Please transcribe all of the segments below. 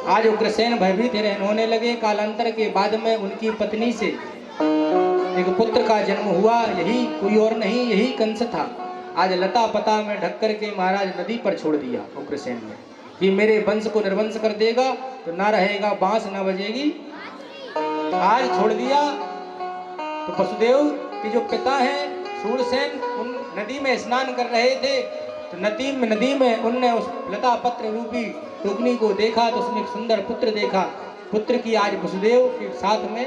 आज उग्रसेन भयभीत होने लगे। कालांतर के बाद में उनकी पत्नी से एक पुत्र का जन्म हुआ। यही कोई और नहीं, यही कंस था। आज लता पता में ढक कर के महाराज नदी पर छोड़ दिया उग्रसेन ने कि मेरे वंश को निर्वंश कर देगा तो ना रहेगा बांस ना बजेगी। आज छोड़ दिया तो वसुदेव के जो पिता हैं शूरसेन उन नदी में स्नान कर रहे थे। तो नदी में उनने उस लता पत्र रूपी टुकनी को देखा तो उसमें एक सुंदर पुत्र देखा। पुत्र की आज वसुदेव के साथ में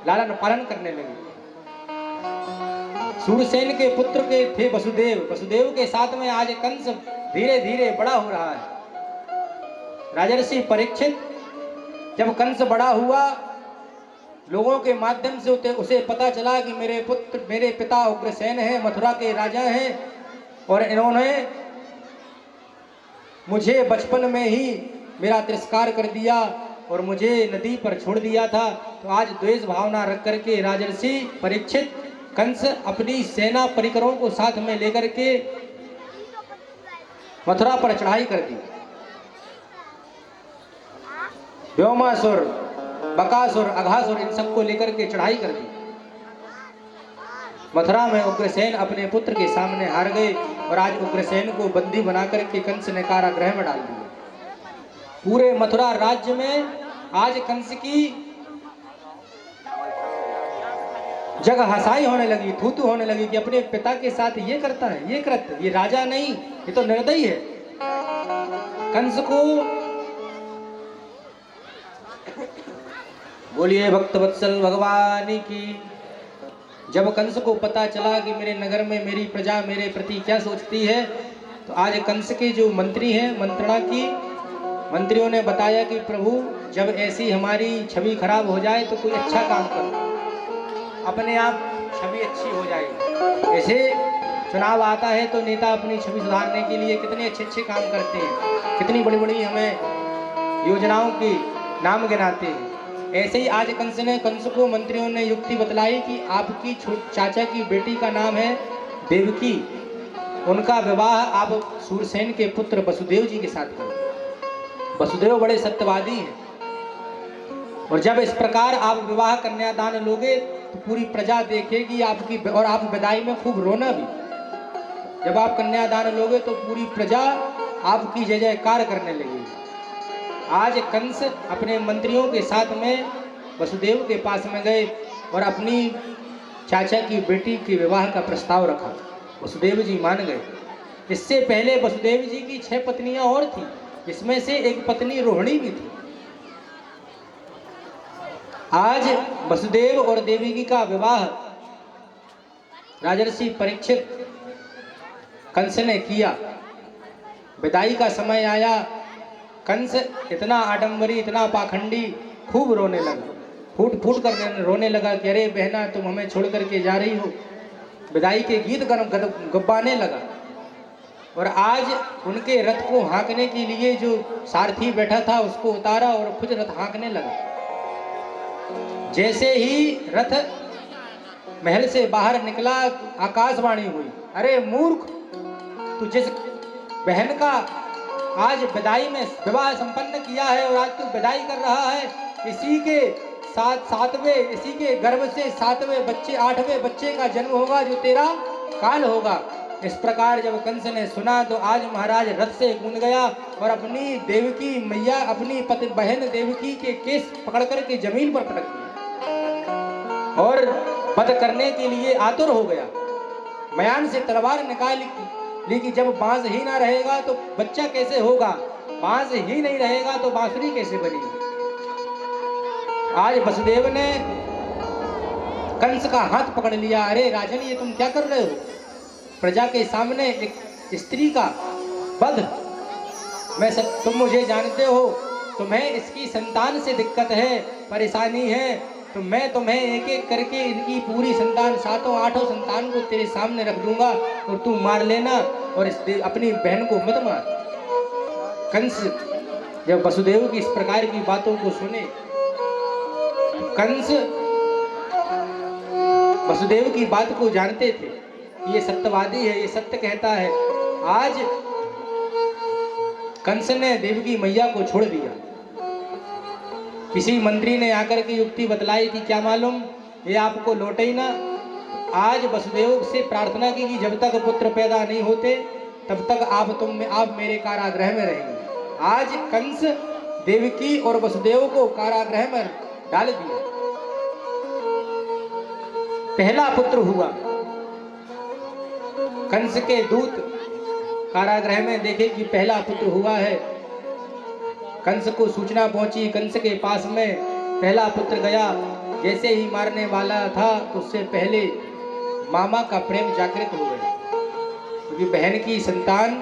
लालन पालन करने लगे। शूरसेन के पुत्र के थे वसुदेव। वसुदेव के साथ में आज कंस धीरे धीरे बड़ा हो रहा है। राजर्षि परीक्षित जब कंस बड़ा हुआ, लोगों के माध्यम से उसे पता चला कि मेरे पिता उग्रसेन हैं, मथुरा के राजा हैं और इन्होंने मुझे बचपन में ही मेरा तिरस्कार कर दिया और मुझे नदी पर छोड़ दिया था। तो आज द्वेष भावना रख करके राजर्षि परीक्षित कंस अपनी सेना परिकरों को साथ में लेकर के मथुरा पर चढ़ाई कर दी। व्योमासुर, बकासुर, अघासुर इन सबको लेकर के चढ़ाई कर दी। मथुरा में उग्रसेन अपने पुत्र के सामने हार गए और आज उग्रसेन को बंदी बनाकर के कंस ने कारागृह में डाल दिया। पूरे मथुरा राज्य में आज कंस की जगह हंसाई होने लगी, थूथू होने लगी कि अपने पिता के साथ ये करता है, ये कृत्य, ये राजा नहीं, ये तो निर्दयी है। कंस को बोलिए भक्तवत्सल भगवान की। जब कंस को पता चला कि मेरे नगर में मेरी प्रजा मेरे प्रति क्या सोचती है, तो आज कंस के जो मंत्री हैं, मंत्रणा की मंत्रियों ने बताया कि प्रभु जब ऐसी हमारी छवि खराब हो जाए तो कोई अच्छा काम करो, अपने आप छवि अच्छी हो जाएगी। ऐसे चुनाव आता है तो नेता अपनी छवि सुधारने के लिए कितने अच्छे अच्छे काम करते हैं, कितनी बड़ी बड़ी हमें योजनाओं की नाम गिनाते हैं। ऐसे ही आज कंस को मंत्रियों ने युक्ति बतलाई कि आपकी चाचा की बेटी का नाम है देवकी, उनका विवाह आप शूरसेन के पुत्र वसुदेव जी के साथ करें। वसुदेव बड़े सत्यवादी हैं और जब इस प्रकार आप विवाह कन्यादान लोगे तो पूरी प्रजा देखेगी आपकी, और आप विदाई में खूब रोना भी। जब आप कन्यादान लोगे तो पूरी प्रजा आपकी जय जयकार करने लगेगी। आज कंस अपने मंत्रियों के साथ में वसुदेव के पास में गए और अपनी चाचा की बेटी के विवाह का प्रस्ताव रखा। वसुदेव जी मान गए। इससे पहले वसुदेव जी की 6 पत्नियां और थी, इसमें से एक पत्नी रोहिणी भी थी। आज वसुदेव और देवकी का विवाह राजर्षि परीक्षित कंस ने किया। विदाई का समय आया, कंस इतना आडंबरी, इतना पाखंडी, खूब रोने लगा, फूट फूट कर रोने लगा कि अरे बहना तुम हमें छोड़ करके जा रही हो। विदाई के गीत गब्बाने लगा और आज उनके रथ को हाँकने के लिए जो सारथी बैठा था उसको उतारा और खुद रथ हाँकने लगा। जैसे ही रथ महल से बाहर निकला, आकाशवाणी हुई, अरे मूर्ख, तू जिस बहन का आज विदाई में विवाह संपन्न किया है और आज तू विदाई कर रहा है, इसी के इसी के गर्भ से 7वें बच्चे 8वें बच्चे का जन्म होगा जो तेरा काल होगा। इस प्रकार जब कंस ने सुना तो आज महाराज रथ से कूद गया और अपनी देवकी मैया, अपनी पति बहन देवकी के केस पकड़ करके जमीन पर पटक दिया और वध करने के लिए आतुर हो गया। मयान से तलवार निकाल ली कि जब बांस ही ना रहेगा तो बच्चा कैसे होगा, बांस ही नहीं रहेगा तो बांसुरी कैसे बनेगी। आज वसुदेव ने कंस का हाथ पकड़ लिया, अरे राजन ये तुम क्या कर रहे हो, प्रजा के सामने एक स्त्री का वध। तुम मुझे जानते हो, तुम्हें इसकी संतान से दिक्कत है, परेशानी है, तो मैं तुम्हें एक एक करके इनकी पूरी संतान 7-8 संतान को तेरे सामने रख दूंगा और तू मार लेना और अपनी बहन को मत मार। कंस जब वसुदेव की इस प्रकार की बातों को सुने, कंस वसुदेव की बात को जानते थे, ये सत्यवादी है, ये सत्य कहता है। आज कंस ने देवकी मैया को छोड़ दिया किसी मंत्री ने आकर के युक्ति बतलाई कि क्या मालूम ये आपको लौटे ही ना। आज वसुदेव से प्रार्थना की कि जब तक पुत्र पैदा नहीं होते तब तक आप मेरे कारागृह में रहेंगे। आज कंस देवकी और वसुदेव को कारागृह में डाल दिया। पहला पुत्र हुआ। कंस के दूत कारागृह में देखे कि पहला पुत्र हुआ है। कंस को सूचना पहुंची। कंस के पास में पहला पुत्र गया। जैसे ही मारने वाला था तो उससे पहले मामा का प्रेम जागृत हो गया, क्योंकि बहन की संतान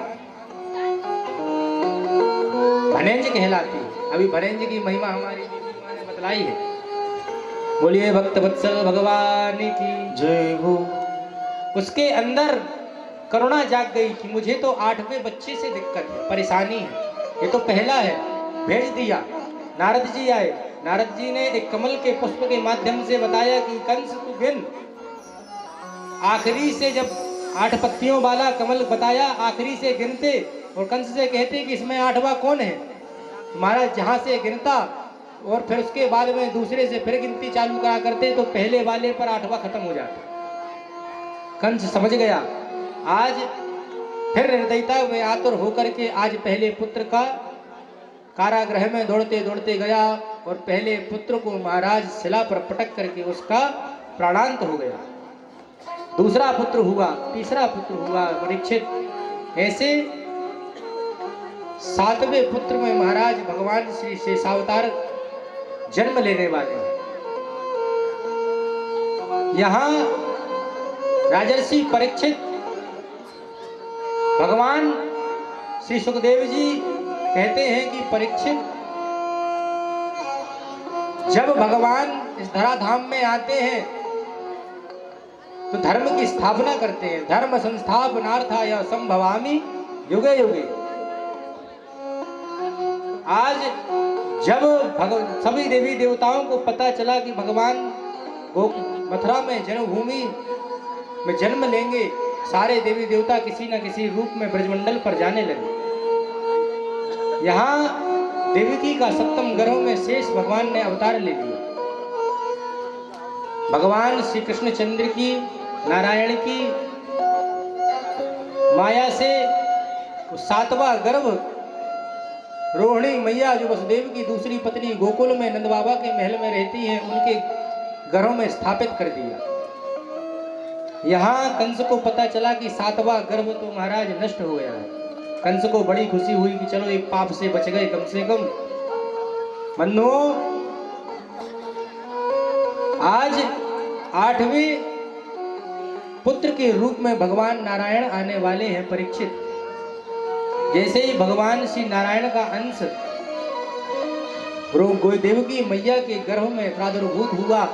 भनेंज कहलाती है। अभी भनेंज की महिमा हमारी माँ ने बतलाई है। बोलिए भक्त वत्सल भगवान की जय हो। उसके अंदर करुणा जाग गई कि मुझे तो 8वें बच्चे से दिक्कत है, परेशानी है, ये तो पहला है। भेज दिया। नारद जी आए। नारद जी ने एक कमल के पुष्प के माध्यम से बताया कि कंस तू गिन। आखिरी से जब 8 पत्तियों वाला कमल बताया, आखिरी से गिनते और कंस से कहते कि इसमें 8वां कौन है। महाराज जहां से गिनता और फिर उसके बाद में दूसरे से फिर गिनती चालू करा करते तो पहले वाले पर 8वां खत्म हो जाता। कंस समझ गया। आज फिर निर्दयता में आतुर होकर के आज पहले पुत्र का कारागृह में दौड़ते दौड़ते गया और पहले पुत्र को महाराज शिला पर पटक करके उसका प्राणांत हो गया। दूसरा पुत्र हुआ, तीसरा पुत्र हुआ परीक्षित। ऐसे 7वें पुत्र में महाराज भगवान श्री शेषावतार जन्म लेने वाले हैं। यहां राजर्षि परीक्षित भगवान श्री सुखदेव जी कहते हैं कि परीक्षित जब भगवान इस धराधाम में आते हैं तो धर्म की स्थापना करते हैं। धर्म संस्थापनार्थाय संभवामि युगे युगे। आज जब सभी देवी देवताओं को पता चला कि भगवान मथुरा में जन्मभूमि में जन्म लेंगे, सारे देवी देवता किसी न किसी रूप में ब्रजमंडल पर जाने लगे। यहाँ देवकी का 7वें गर्भ में शेष भगवान ने अवतार ले लिया। भगवान श्री कृष्ण चंद्र की, नारायण की माया से 7वां गर्भ रोहिणी मैया जो वसुदेव की दूसरी पत्नी गोकुल में नंद बाबा के महल में रहती हैं, उनके घरों में स्थापित कर दिया। यहाँ कंस को पता चला कि 7वां गर्भ तो महाराज नष्ट हो गया है। कंस को बड़ी खुशी हुई कि चलो एक पाप से बच गए कम से कम। मन्नो आज 8वें पुत्र के रूप में भगवान नारायण आने वाले हैं परीक्षित। जैसे ही भगवान श्री नारायण का अंश देवकी मैया के गर्भ में प्रादुर्भूत हुआ,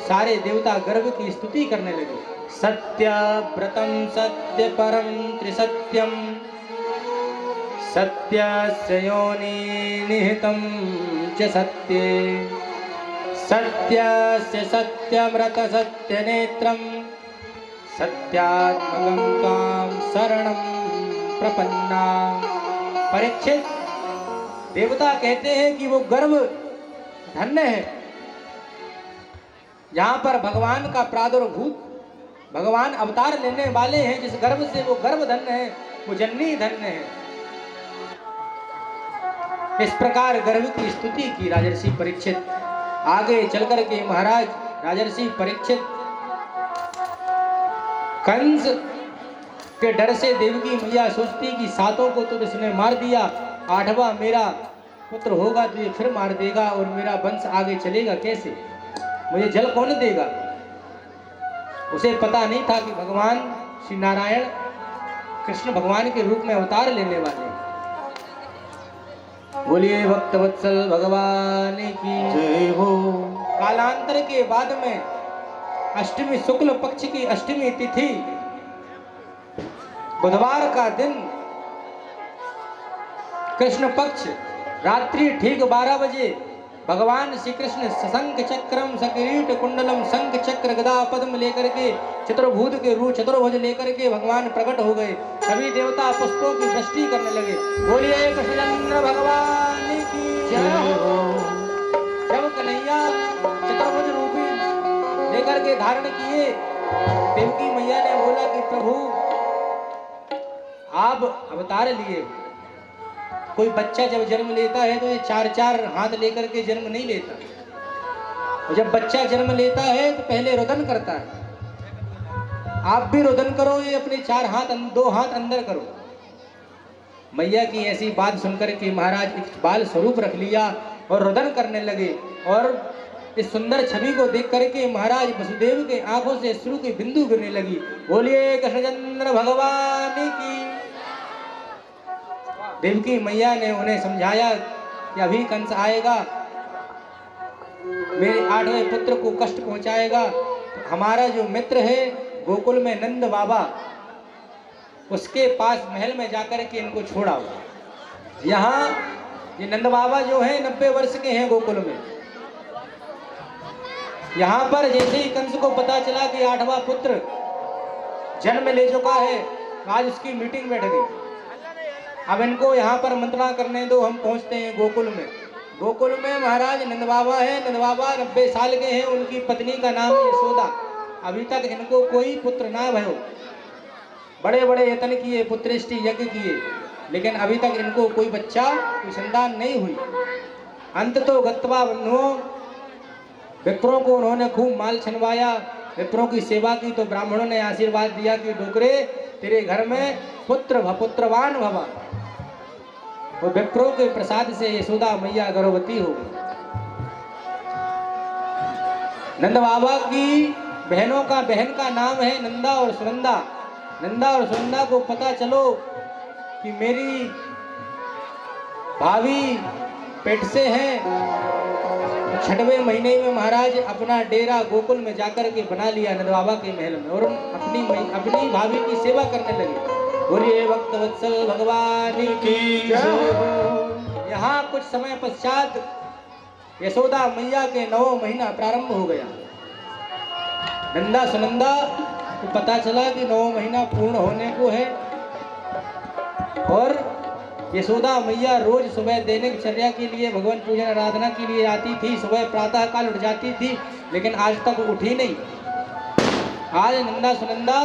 सारे देवता गर्भ की स्तुति करने लगे। सत्य व्रतम सत्य परम त्रिसत्यम सत्यस्य योनि निहितं च सत्ये सत्यस्य सत्यव्रत सत्यनेत्रं सत्यात्मकं त्वां शरणं प्रपन्ना। परीक्षित देवता कहते हैं कि वो गर्भ धन्य है। यहाँ पर भगवान का प्रादुर्भूत, भगवान अवतार लेने वाले हैं, जिस गर्भ से वो गर्भ धन्य है, वो जननी धन्य है। इस प्रकार गर्भ की स्तुति की राजर्षि परीक्षित। आगे चलकर के महाराज राजर्षि परीक्षित कंस के डर से देवकी मैया सोचती कि 7 को तो इसने मार दिया, 8वां मेरा पुत्र होगा तो ये फिर मार देगा और मेरा वंश आगे चलेगा कैसे, मुझे जल कौन देगा। उसे पता नहीं था कि भगवान श्री नारायण कृष्ण भगवान के रूप में अवतार लेने वाले हैं। बोलिए भक्त वत्सल भगवान की जय हो। कालांतर के बाद में अष्टमी शुक्ल पक्ष की अष्टमी तिथि बुधवार का दिन कृष्ण पक्ष रात्रि ठीक 12 बजे भगवान श्री कृष्ण शंख चक्रम सकिरीट कुंडलम शंख चक्र गदा पद्म लेकर के चतुर्भुज के रूप चतुर्भुज लेकर के भगवान प्रकट हो गए। सभी देवता पुष्पों की वृष्टि करने लगे। बोलिए कृष्णचंद्र भगवान की जय हो। जब धारण किए। देवकी मैया ने बोला कि प्रभु आप अवतार लिए, कोई बच्चा जब जन्म लेता है तो ये 4-4 हाथ लेकर के जन्म नहीं लेता। और जब बच्चा जन्म लेता है तो पहले रुदन करता है। आप भी रुदन करो, ये अपने 2 हाथ अंदर करो। मैया की ऐसी बात सुनकर के महाराज एक बाल स्वरूप रख लिया और रुदन करने लगे। और इस सुंदर छवि को देख करके महाराज वसुदेव के आंखों से अश्रु की बिंदु गिरने लगी। बोलिए कृष्णचंद्र भगवान की। देवकी मैया ने उन्हें समझाया कि अभी कंस आएगा, मेरे 8वें पुत्र को कष्ट पहुंचाएगा, तो हमारा जो मित्र है गोकुल में नंद बाबा, उसके पास महल में जाकर के इनको छोड़ाओ। यहाँ ये नंद बाबा जो है 90 वर्ष के हैं गोकुल में। यहाँ पर जैसे ही कंस को पता चला कि 8वां पुत्र जन्म ले चुका है, आज उसकी मीटिंग बैठ गई। अब इनको यहाँ पर मंत्रणा करने दो, हम पहुँचते हैं गोकुल में। गोकुल में महाराज नंद बाबा है। नंद बाबा 90 साल के हैं, उनकी पत्नी का नाम है यशोदा। अभी तक इनको कोई पुत्र ना भयो, बड़े बड़े यत्न किए, पुत्रेष्टि यज्ञ किए, लेकिन अभी तक इनको कोई बच्चा, कोई संतान नहीं हुई। अंत तो गत्वा बंधुओं, विप्रों को उन्होंने खूब माल छनवाया, विप्रों की सेवा की, तो ब्राह्मणों ने आशीर्वाद दिया कि डोकरे तेरे घर में पुत्र पुत्रवान भवा। वो विप्रों के प्रसाद से यशोदा मैया गर्भवती हो गई। नंद बाबा की बहन का नाम है नंदा और सुनंदा। नंदा और सुनंदा को पता चलो कि मेरी भाभी पेट से है, 6वें महीने में महाराज अपना डेरा गोकुल में जाकर के बना लिया नंद बाबा के महल में, और अपनी भाभी की सेवा करने लगे। बोलिए भक्त वत्सल भगवान की जय। यहाँ कुछ समय पश्चात यशोदा मैया के 9वां महीना प्रारंभ हो गया। नंदा सुनंदा को पता चला कि 9वां महीना पूर्ण होने को है, और यशोदा मैया रोज सुबह दैनिक चर्या के लिए भगवान पूजन आराधना के लिए आती थी। सुबह प्रातः काल उठ जाती थी, लेकिन आज तक उठी नहीं। आज नंदा सुनंदा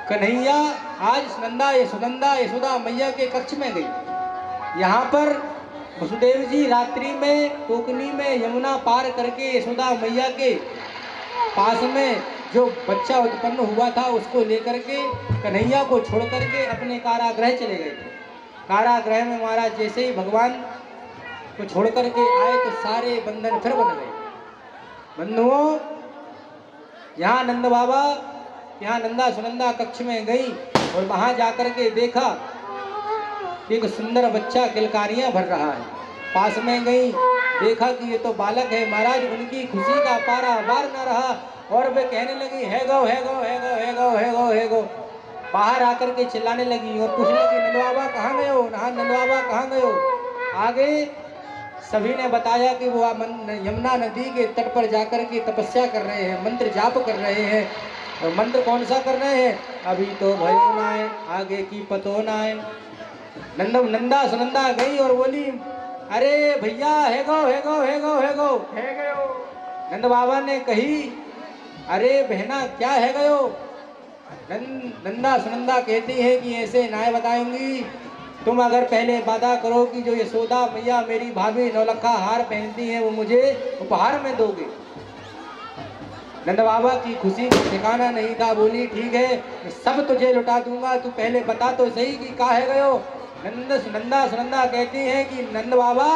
कन्हैया, आज सुनंदा यशोदा मैया के कक्ष में गई। यहाँ पर वसुदेव जी रात्रि में टोकनी में यमुना पार करके यशोदा मैया के पास में जो बच्चा उत्पन्न हुआ था उसको लेकर के कन्हैया को छोड़ करके अपने कारागृह चले गए थे। कारागृह में महाराज जैसे ही भगवान को छोड़ करके आए तो सारे बंधन फिर बन गए। बंधुओं, यहाँ नंद बाबा, यहाँ नंदा सुनंदा कक्ष में गई और वहां जाकर के देखा एक सुंदर बच्चा किलकारियां भर रहा है। पास में गई, देखा कि ये तो बालक है। महाराज उनकी खुशी का पारा बार न रहा और वे कहने लगी है गो है गो है गो है गो है गो है गो। बाहर आकर के चिल्लाने लगी और पूछने लगी नंद बाबा कहाँ गए हो, नंद बाबा कहाँ गए हो। आगे सभी ने बताया कि वो यमुना नदी के तट पर जाकर के तपस्या कर रहे हैं, मंत्र जाप कर रहे हैं। और मंत्र कौन सा कर रहे हैं, अभी तो भयो ना है, आगे की पतो ना है। नंदा सुनंदा गई और बोली अरे भैया है गो है गो है गो है गो है गयो। नंद बाबा ने कही अरे बहना क्या है गयो। नंदा सुनंदा कहती है कि ऐसे नाय बताऊंगी, तुम अगर पहले वादा करो कि जो यशोदा मैया मेरी भाभी नौलखा हार पहनती है वो मुझे उपहार में दोगे। नंद बाबा की खुशी को ठिकाना नहीं था। बोली ठीक है मैं सब तुझे लुटा दूंगा, तू पहले बता तो सही कि काहे गयो। नंदा सुनंदा कहती है कि नंद बाबा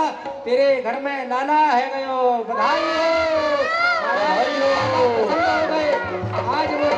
तेरे घर में लाला है गयो, बधाई हो। आज वो